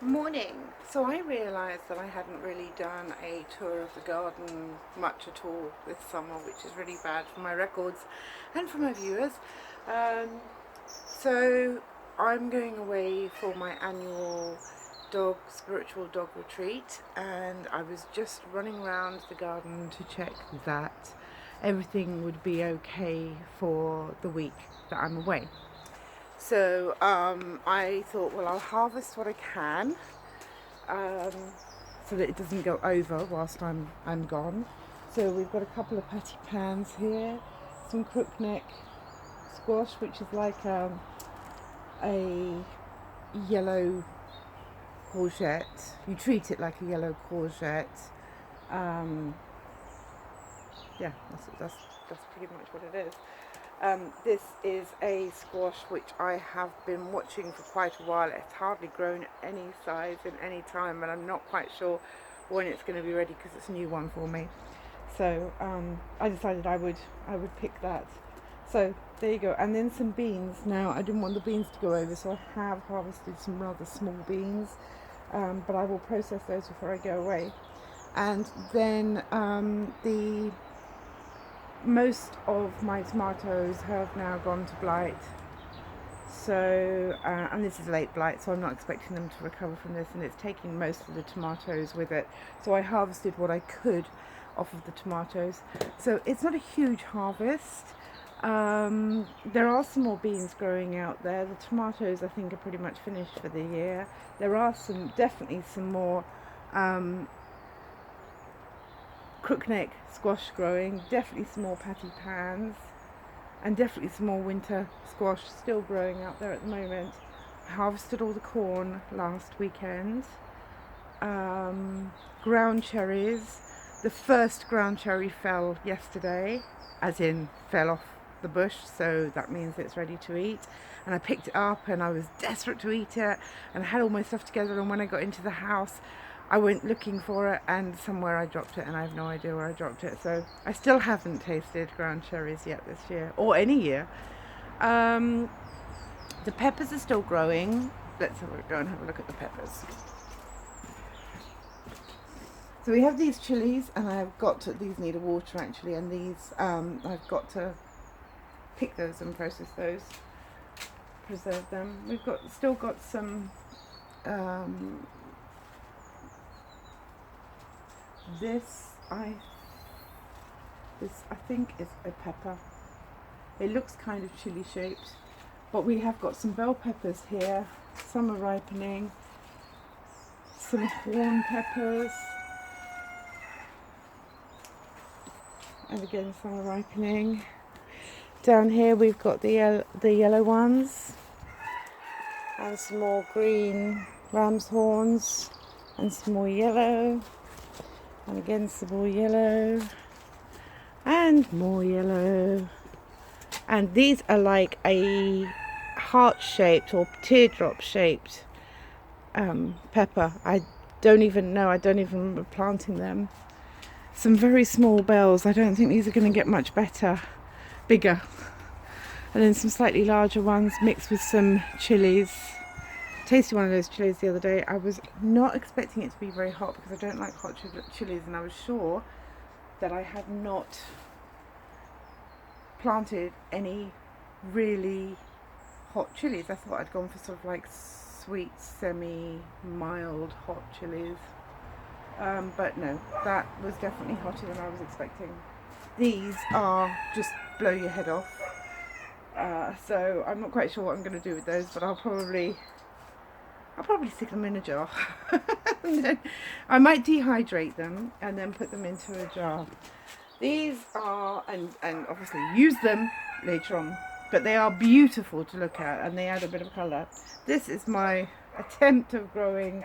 Morning. So I realised that I hadn't really done a tour of the garden much at all this summer, which is really bad for my records and for my viewers. Um, so I'm going away for my annual spiritual dog retreat, and I was just running around the garden to check that everything would be okay for the week that I'm away. So I thought, well, I'll harvest what I can, um, so that it doesn't go over whilst I'm gone. So we've got a couple of patty pans here, some crookneck squash, which is like a yellow courgette. You treat it like a yellow courgette. Um, yeah, that's pretty much what it is. This is a squash which I have been watching for quite a while. It's hardly grown any size in any time, and I'm not quite sure when it's going to be ready because it's a new one for me. So I decided I would pick that. So there you go. And then some beans. Now I didn't want the beans to go over, so I have harvested some rather small beans, but I will process those before I go away. And then the most of my tomatoes have now gone to blight. So, and this is late blight, so I'm not expecting them to recover from this, and it's taking most of the tomatoes with it. So I harvested what I could off of the tomatoes. So it's not a huge harvest. There are some more beans growing out there. The tomatoes, I think, are pretty much finished for the year. There are definitely some more crookneck squash growing, definitely some more patty pans, and definitely some more winter squash still growing out there at the moment. I harvested all the corn last weekend. Ground cherries. The first ground cherry fell yesterday, as in fell off the bush, so that means it's ready to eat. And I picked it up and I was desperate to eat it, and I had all my stuff together, and when I got into the house I went looking for it, and somewhere I dropped it, and I have no idea where I dropped it. So I still haven't tasted ground cherries yet this year, or any year. The peppers are still growing. Let's go and have a look at the peppers. So we have these chilies, and these need a water actually, and these I've got to pick those and process those, preserve them. We've still got some this I think is a pepper. It looks kind of chili shaped, but we have got some bell peppers here. Some are ripening. Some horn peppers, and again some are ripening. Down here we've got the yellow ones, and some more green ram's horns, and some more yellow, and again some more yellow, and more yellow. And these are like a heart-shaped or teardrop-shaped pepper. I don't even remember planting them. Some very small bells. I don't think these are going to get much bigger. And then some slightly larger ones mixed with some chilies. Tasted one of those chilies the other day. I was not expecting it to be very hot because I don't like hot chilies, and I was sure that I had not planted any really hot chilies. I thought I'd gone for sort of like sweet, semi-mild hot chilies. But no, that was definitely hotter than I was expecting. These are just blow your head off. So I'm not quite sure what I'm going to do with those, but I'll probably stick them in a jar. And then I might dehydrate them and then put them into a jar. These are, and obviously use them later on, but they are beautiful to look at, and they add a bit of colour. This is my attempt of growing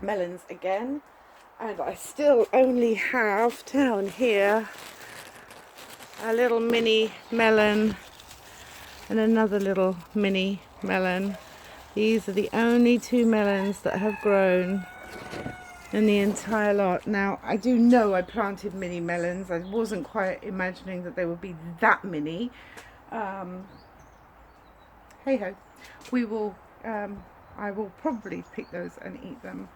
melons again, and I still only have down here a little mini melon and another little mini melon. These are the only two melons that have grown in the entire lot. Now, I do know I planted mini melons. I wasn't quite imagining that they would be that mini. Hey ho, we will I will probably pick those and eat them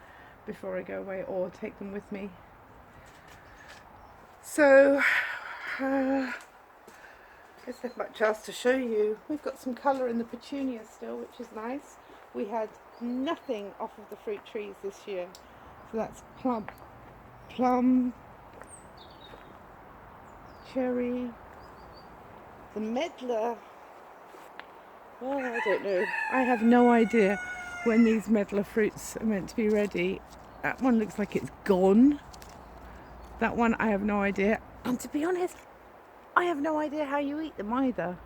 before I go away, or take them with me. So is there much else to show you? We've got some colour in the petunia still, which is nice. We had nothing off of the fruit trees this year. So that's plum, cherry, the medlar. Well, I don't know. I have no idea when these medlar fruits are meant to be ready. That one looks like it's gone. That one, I have no idea. And to be honest, I have no idea how you eat them either.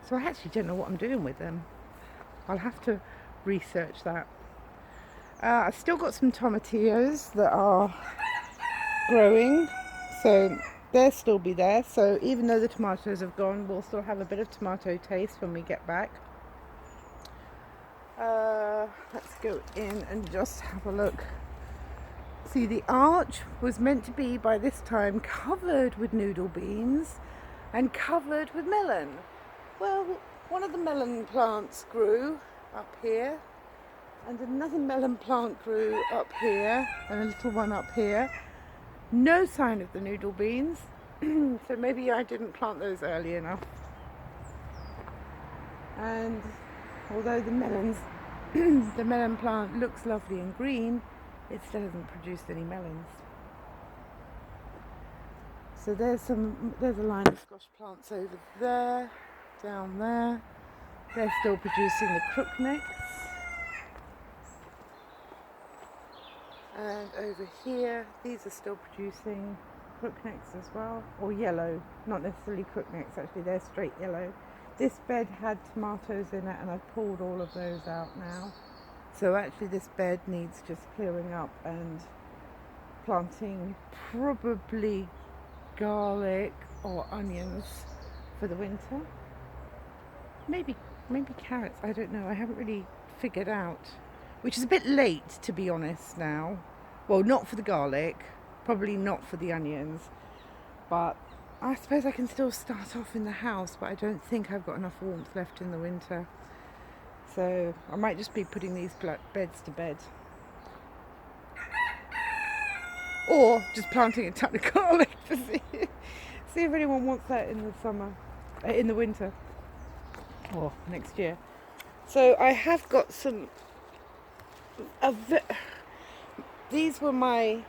So I actually don't know what I'm doing with them. I'll have to research that. I've still got some tomatillos that are growing, so they'll still be there. So even though the tomatoes have gone, we'll still have a bit of tomato taste when we get back. Let's go in and just have a look. See, the arch was meant to be by this time covered with noodle beans and covered with melon. Well, one of the melon plants grew up here, and another melon plant grew up here, and a little one up here. No sign of the noodle beans, so maybe I didn't plant those early enough. And although the melon plant looks lovely and green, it still hasn't produced any melons. So there's a line of squash plants over there, down there. They're still producing the crooknecks. And over here, these are still producing crooknecks as well, or yellow, not necessarily crooknecks, actually they're straight yellow. This bed had tomatoes in it, and I've pulled all of those out now. So actually this bed needs just clearing up and planting probably garlic or onions for the winter. Maybe carrots, I don't know, I haven't really figured out. Which is a bit late, to be honest, now. Well, not for the garlic, probably not for the onions, but I suppose I can still start off in the house, but I don't think I've got enough warmth left in the winter. So I might just be putting these beds to bed. Or just planting a ton of garlic to see if anyone wants that in the summer, in the winter, or next year. So I have got some, these were my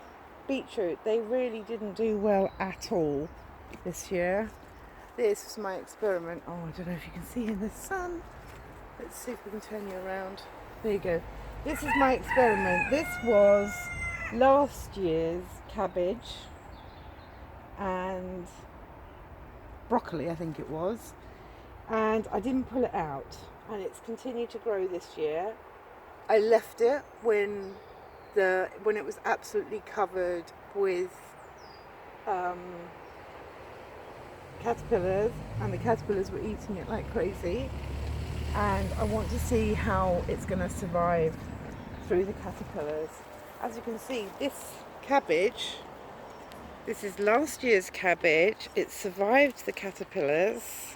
beetroot. They really didn't do well at all this year. This was my experiment. Oh, I don't know if you can see in the sun. Let's see if we can turn you around. There you go. This is my experiment. This was last year's cabbage and broccoli, I think it was. And I didn't pull it out. And it's continued to grow this year. I left it when it was absolutely covered with caterpillars, and the caterpillars were eating it like crazy. And I want to see how it's going to survive through the caterpillars. As you can see, this cabbage, this is last year's cabbage. It survived the caterpillars,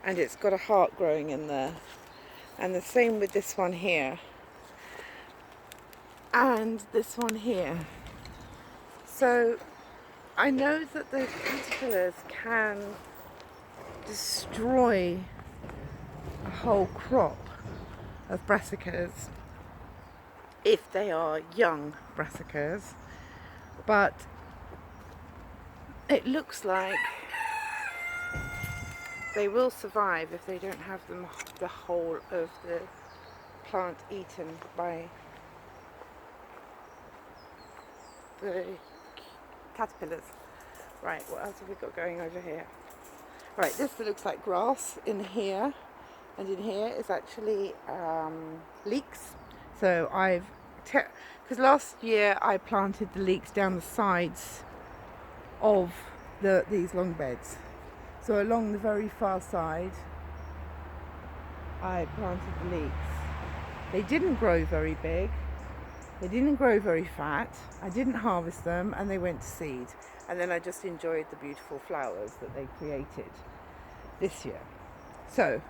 and it's got a heart growing in there. And the same with this one here. And this one here. So I know that the caterpillars can destroy a whole crop of brassicas if they are young brassicas, but it looks like they will survive if they don't have the whole of the plant eaten by the caterpillars. Right, what else have we got going over here? Right, this looks like grass in here, and in here is actually leeks. So because last year I planted the leeks down the sides of these long beds. So along the very far side I planted the leeks. They didn't grow very big. They didn't grow very fat. I didn't harvest them, and they went to seed. And then I just enjoyed the beautiful flowers that they created this year. So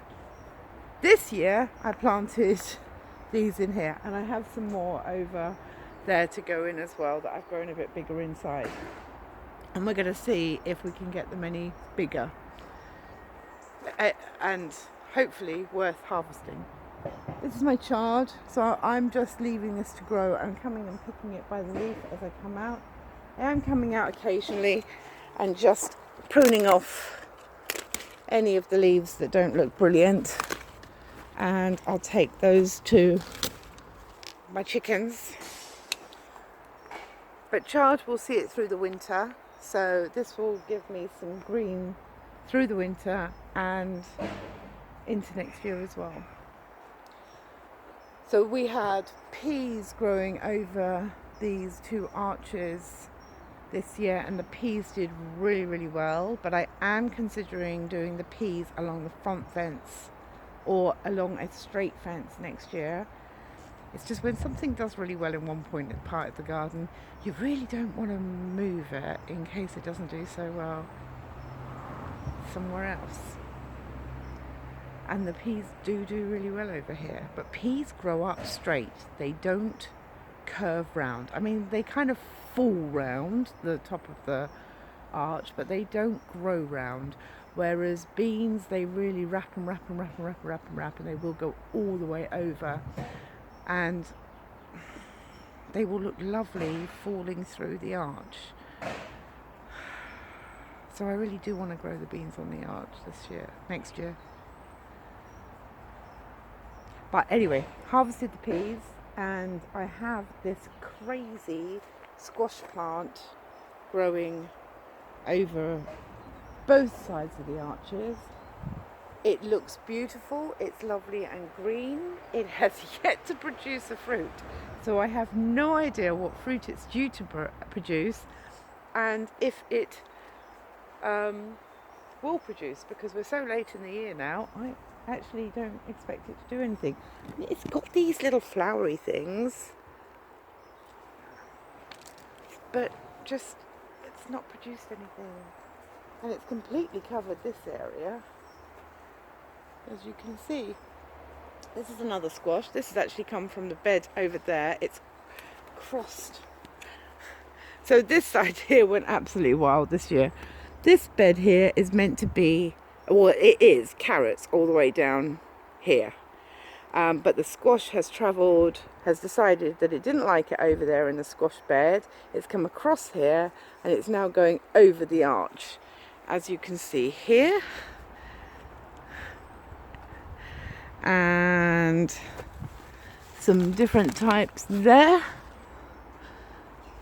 This year I planted these in here, and I have some more over there to go in as well that I've grown a bit bigger inside, and we're going to see if we can get them any bigger and hopefully worth harvesting. This is my chard, so I'm just leaving this to grow. I'm coming and picking it by the leaf as I come out. I am coming out occasionally and just pruning off any of the leaves that don't look brilliant, and I'll take those to my chickens. But chard will see it through the winter, so this will give me some green through the winter and into next year as well. So we had peas growing over these two arches this year, and the peas did really, really well, but I am considering doing the peas along the front fence or along a straight fence next year. It's just when something does really well in one part of the garden, you really don't want to move it in case it doesn't do so well somewhere else. And the peas do really well over here, but peas grow up straight. They don't curve round. I mean, they kind of fall round the top of the arch, but they don't grow round. Whereas beans, they really wrap, and they will go all the way over, and they will look lovely falling through the arch. So I really do want to grow the beans on the arch next year. But anyway, harvested the peas, and I have this crazy squash plant growing over both sides of the arches. It looks beautiful, it's lovely and green. It has yet to produce a fruit, so I have no idea what fruit it's due to produce, and if it will produce, because we're so late in the year now. I actually don't expect it to do anything. It's got these little flowery things, but just it's not produced anything, and it's completely covered this area, as you can see. This is another squash. This has actually come from the bed over there. It's crossed, so this side here went absolutely wild this year. This bed here is meant to be, well, it is carrots all the way down here, but the squash has decided that it didn't like it over there in the squash bed. It's come across here, and it's now going over the arch, as you can see here. And some different types there.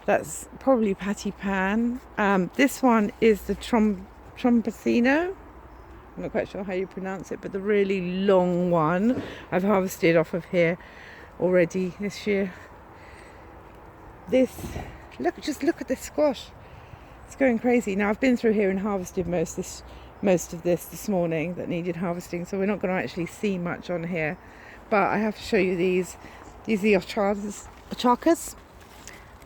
That's probably patty pan. This one is the Trombacino. I'm not quite sure how you pronounce it, but the really long one I've harvested off of here already this year. Just look at this squash. It's going crazy. Now I've been through here and harvested most of this morning that needed harvesting, so we're not going to actually see much on here. But I have to show you these. These are Ochacas.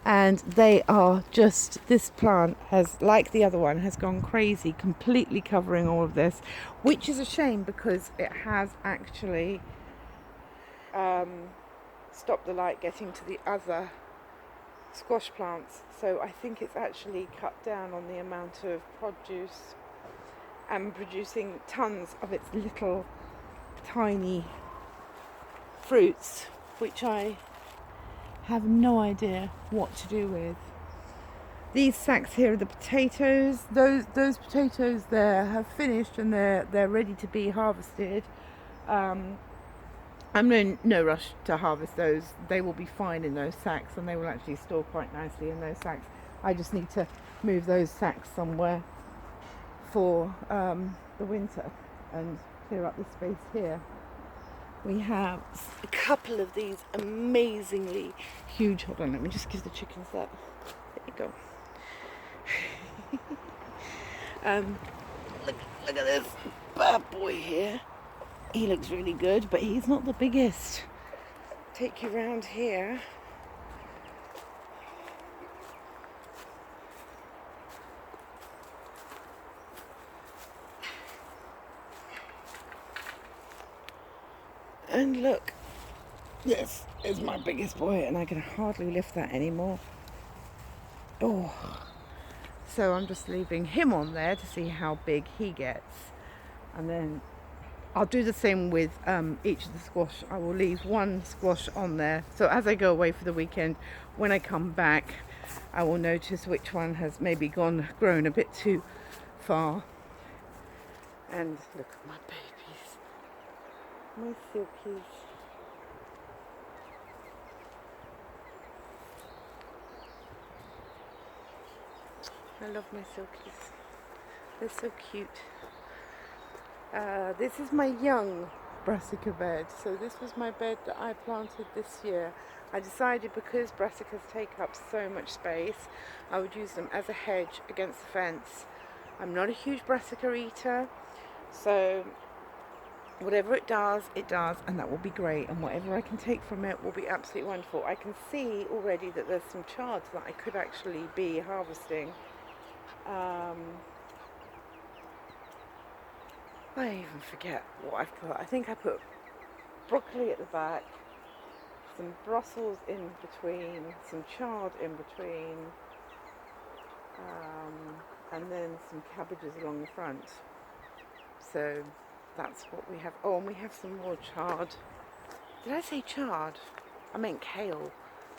And they are just, this plant has, like the other one, has gone crazy, completely covering all of this, which is a shame because it has actually stopped the light getting to the other squash plants. So I think it's actually cut down on the amount of produce and producing tons of its little tiny fruits, which I have no idea what to do with. These sacks here are the potatoes. Those potatoes there have finished, and they're ready to be harvested. I'm in no rush to harvest those. They will be fine in those sacks, and they will actually store quite nicely in those sacks. I just need to move those sacks somewhere for the winter and clear up the space here. We have a couple of these amazingly huge, hold on, let me just give the chickens that. There you go. Look at this bad boy here. He looks really good, but he's not the biggest. Take you around here. And look, this is my biggest boy, and I can hardly lift that anymore. Oh, so I'm just leaving him on there to see how big he gets, and then I'll do the same with each of the squash. I will leave one squash on there, so as I go away for the weekend, when I come back, I will notice which one has maybe grown a bit too far. And look at my babies, my silkies. I love my silkies. They're so cute. This is my young brassica bed. So this was my bed that I planted this year. I decided because brassicas take up so much space, I would use them as a hedge against the fence. I'm not a huge brassica eater, so whatever it does, and that will be great, and whatever I can take from it will be absolutely wonderful. I can see already that there's some chards that I could actually be harvesting. I even forget what I've put. I think I put broccoli at the back, some Brussels in between, some chard in between, and then some cabbages along the front. So that's what we have. Oh, and we have some more chard. Did I say chard? I meant kale.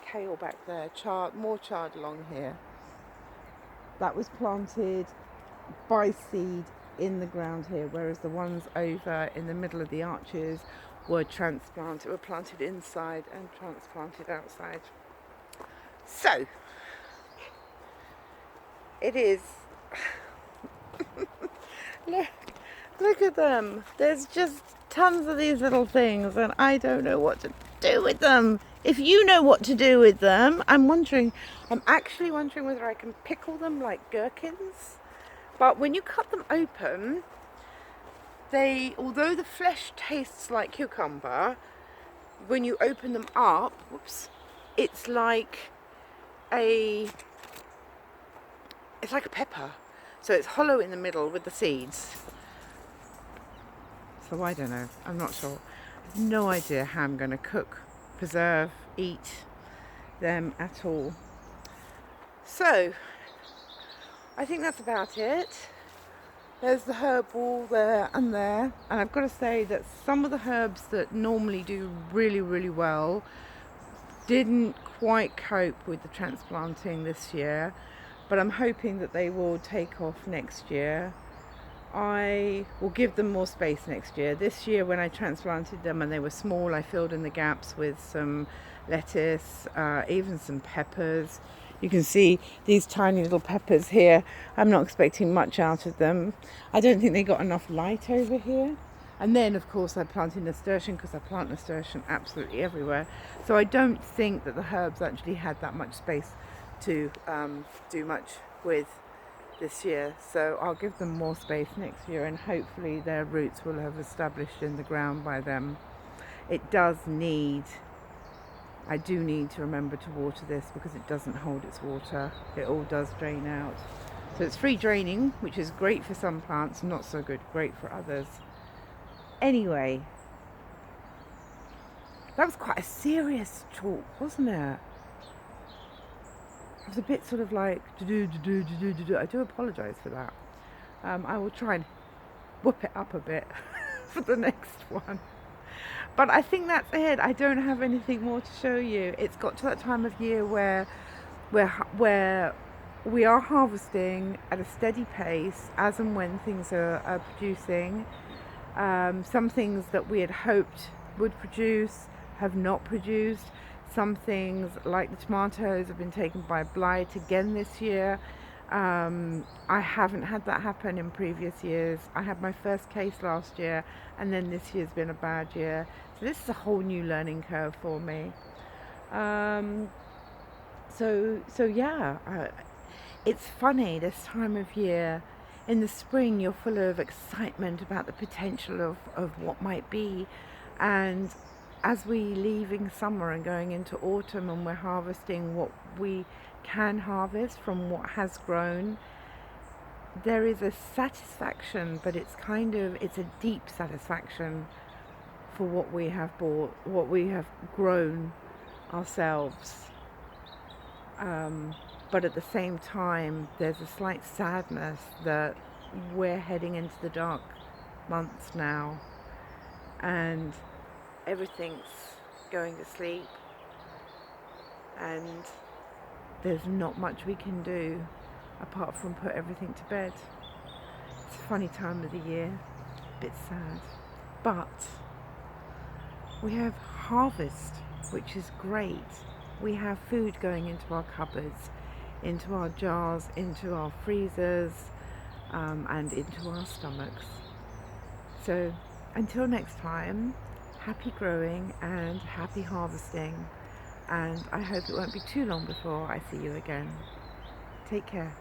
Kale back there. Chard, more chard along here. That was planted by seed in the ground here, whereas the ones over in the middle of the arches were planted inside and transplanted outside. So it is look at them. There's just tons of these little things and I don't know what to do with them. If you know what to do with them, I'm actually wondering whether I can pickle them like gherkins. But when you cut them open, although the flesh tastes like cucumber, when you open them up, it's like a pepper. So it's hollow in the middle with the seeds. So I don't know. I'm not sure. I have no idea how I'm going to cook, preserve, eat them at all. So I think that's about it. There's the herb wall there and there. And I've got to say that some of the herbs that normally do really, really well didn't quite cope with the transplanting this year. But I'm hoping that they will take off next year. I will give them more space next year. This year when I transplanted them and they were small, I filled in the gaps with some lettuce, even some peppers. You can see these tiny little peppers here. I'm not expecting much out of them. I don't think they got enough light over here. And then, of course, I planted nasturtium because I plant nasturtium absolutely everywhere. So I don't think that the herbs actually had that much space to do much with this year. So I'll give them more space next year and hopefully their roots will have established in the ground by then. I do need to remember to water this because it doesn't hold its water. It all does drain out. So it's free draining, which is great for some plants, not so great for others. Anyway, that was quite a serious talk, wasn't it? It was a bit sort of like I do apologise for that. I will try and whip it up a bit for the next one. But I think that's it. I don't have anything more to show you. It's got to that time of year where we are harvesting at a steady pace as and when things are producing. Some things that we had hoped would produce have not produced. Some things like the tomatoes have been taken by blight again this year. I haven't had that happen in previous years. I had my first case last year and then this year's been a bad year. So this is a whole new learning curve for me. So yeah, it's funny this time of year. In the spring you're full of excitement about the potential of what might be, and as we leaving summer and going into autumn and we're harvesting what we can harvest from what has grown, there is a satisfaction, but it's a deep satisfaction for what we have bought, what we have grown ourselves. But at the same time, there's a slight sadness that we're heading into the dark months now, and everything's going to sleep, and there's not much we can do apart from put everything to bed. It's a funny time of the year, a bit sad, but we have harvest, which is great. We have food going into our cupboards, into our jars, into our freezers, and into our stomachs. So until next time, happy growing and happy harvesting, and I hope it won't be too long before I see you again. Take care.